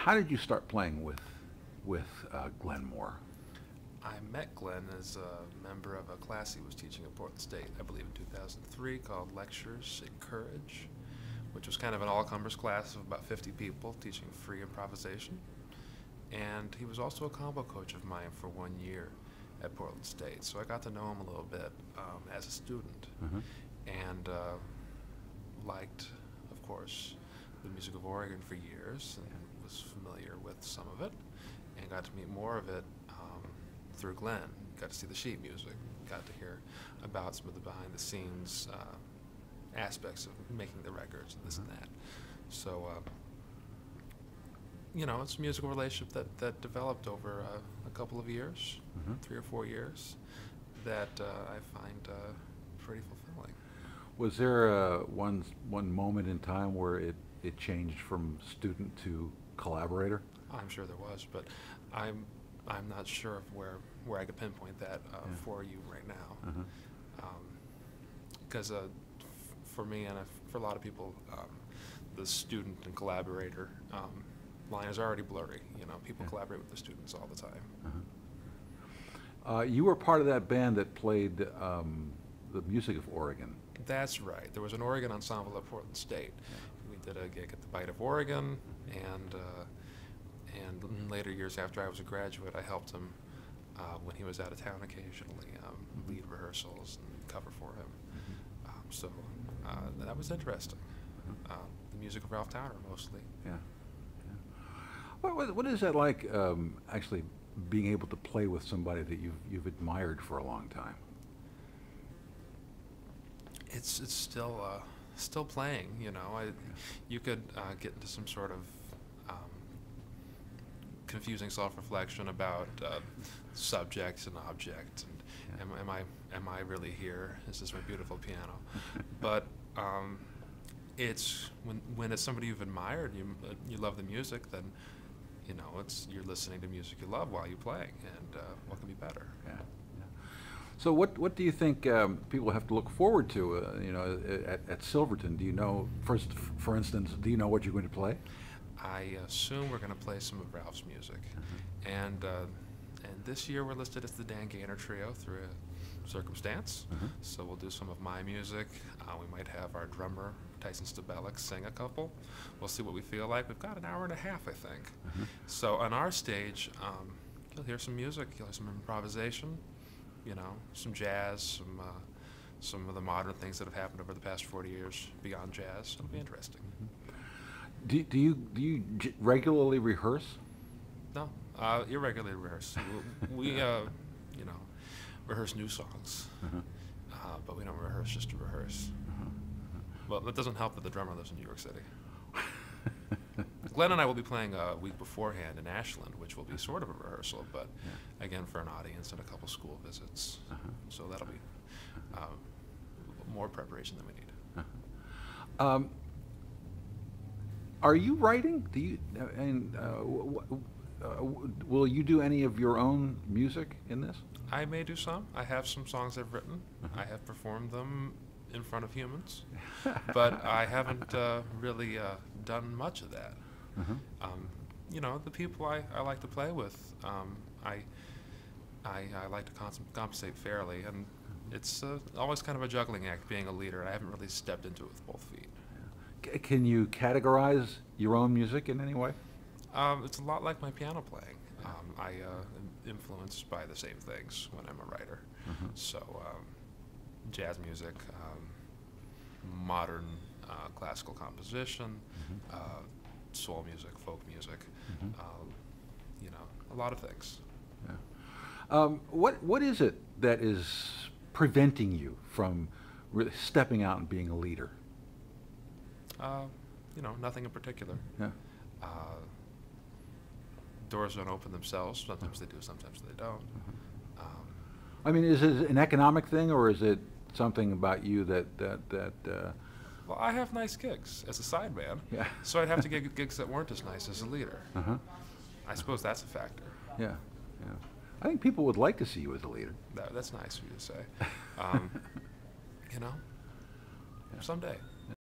how did you start playing with Glen Moore? I met Glenn as a member of a class he was teaching at Portland State, I believe in 2003, called Lectures in Courage, which was kind of an all-comers class of about 50 people teaching free improvisation. And he was also a combo coach of mine for 1 year at Portland State, so I got to know him a little bit as a student, and liked, of course, the music of Oregon for years, and was familiar with some of it, and got to meet more of it through Glenn. Got to see the sheet music, got to hear about some of the behind-the-scenes aspects of making the records and this and that. So, you know, it's a musical relationship that developed over a couple of years, 3 or 4 years, that I find pretty fulfilling. Was there one moment in time where it changed from student to collaborator? I'm sure there was, but I'm not sure of where I could pinpoint that for you right now. Because for me and for a lot of people, the student and collaborator line is already blurry. You know, people collaborate with the students all the time. You were part of that band that played the music of Oregon. That's right. There was an Oregon ensemble at Portland State. We did a gig at the Bite of Oregon, and in later years after I was a graduate, I helped him when he was out of town occasionally, lead rehearsals and cover for him. So that was interesting. The music of Ralph Towner mostly. Yeah. What is that like, actually being able to play with somebody that you've admired for a long time? It's still playing. You know, you could get into some sort of confusing self-reflection about subject and object, and am I really here? Is this my beautiful piano? But it's when it's somebody you've admired, you love the music, then you know you're listening to music you love while you play, and what can be better? Yeah. So what do you think people have to look forward to? You know, at Silverton, do you know? For instance, do you know what you're going to play? I assume we're going to play some of Ralph's music, and this year we're listed as the Dan Gaynor Trio through a circumstance. So we'll do some of my music. We might have our drummer Tyson Stabelic sing a couple. We'll see what we feel like. We've got an hour and a half, I think. So on our stage, you'll hear some music, you'll hear some improvisation, you know, some jazz, some of the modern things that have happened over the past 40 years beyond jazz. It'll be interesting. Do you regularly rehearse? No, irregularly rehearse. We you know, rehearse new songs, but we don't rehearse just to rehearse. Well, that doesn't help that the drummer lives in New York City. Glenn and I will be playing a week beforehand in Ashland, which will be sort of a rehearsal, but again for an audience and a couple school visits. So that'll be more preparation than we need. Are you writing? Do you will you do any of your own music in this? I may do some. I have some songs I've written. I have performed them in front of humans, but I haven't really done much of that. You know, the people I like to play with, I like to compensate fairly, and it's always kind of a juggling act being a leader. I haven't really stepped into it with both feet. Can you categorize your own music in any way? It's a lot like my piano playing. I am influenced by the same things when I'm a writer. So jazz music, modern classical composition, soul music, folk music, you know, a lot of things. What is it that is preventing you from really stepping out and being a leader? You know, nothing in particular. Yeah. Doors don't open themselves. Sometimes they do, sometimes they don't. I mean, is it an economic thing, or is it something about you that Well, I have nice gigs as a sideman, so I'd have to get gigs that weren't as nice as a leader. I suppose that's a factor. Yeah. I think people would like to see you as a leader. That's nice of you to say. You know, someday.